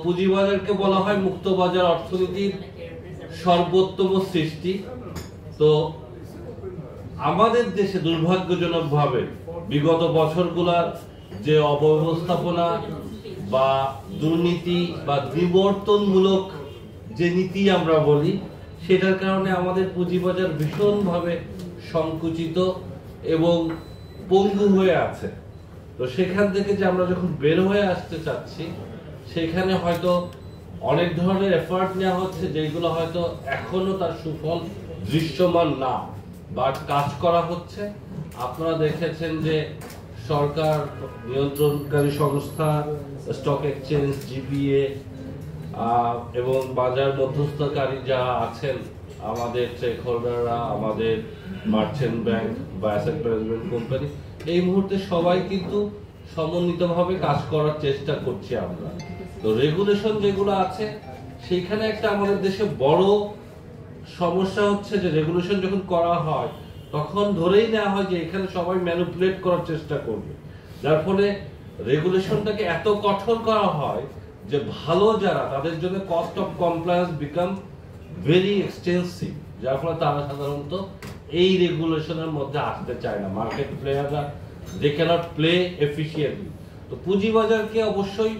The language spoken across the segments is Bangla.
পুঁজিবাজারকে বলা হয় মুক্ত বাজার অর্থনীতির সর্বোত্তম সৃষ্টি। তো আমাদের দেশে দুর্ভাগ্যজনকভাবে বিগত বছরগুলোর যে অব্যবস্থাপনা বা দুর্নীতি বা বিবর্তনমূলক যে নীতি আমরা বলি, সেটার কারণে আমাদের পুঁজিবাজার ভীষণভাবে সংকুচিত এবং পঙ্গু হয়ে আছে। তো সেখান থেকে যে আমরা যখন বের হয়ে আসতে চাচ্ছি, সেখানে হয়তো অনেক ধরনের এফার্ট নেওয়া হচ্ছে, যেগুলো হয়তো এখনো তার সুফল দৃশ্যমান না, বাট কাজ করা হচ্ছে। আপনারা দেখেছেন যে সরকার নিয়ন্ত্রণকারী সংস্থা, স্টক এক্সচেঞ্জ, জিবিএ এবং বাজার মধ্যস্থকারী যারা আছেন, আমাদের স্টেক হোল্ডাররা, আমাদের মার্চেন্ট ব্যাংক বা অ্যাসেট ম্যানেজমেন্ট কোম্পানি, এই মুহূর্তে সবাই কিন্তু সমন্বিতভাবে কাজ করার চেষ্টা করছি আমরা। তো রেগুলেশন যেগুলো আছে, সেইখানে একটা আমাদের দেশে বড় সমস্যা হচ্ছে যে রেগুলেশন যখন করা হয় তখন ধরেই নেওয়া হয় যে এখানে সবাই ম্যানিপুলেট করার চেষ্টা করবে, যার ফলে রেগুলেশনটাকে এত কঠোর করা হয় যে ভালো যারা, তাদের জন্য cost of compliance become very extensive, যার ফলে তারা সাধারণত এই রেগুলেশনের মধ্যে আসতে চায় না। মার্কেট প্লেয়াররা দে ক্যানট প্লে এফিশিয়েন্টলি। তো পুঁজিবাজারকে অবশ্যই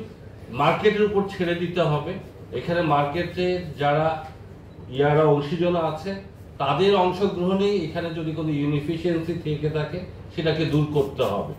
মার্কেটের উপর ছেড়ে দিতে হবে। এখানে মার্কেটে যারা অংশীজন আছে, তাদের অংশগ্রহণেই এখানে যদি কোনো ইনএফিশিয়েন্সি থেকে থাকে সেটাকে দূর করতে হবে।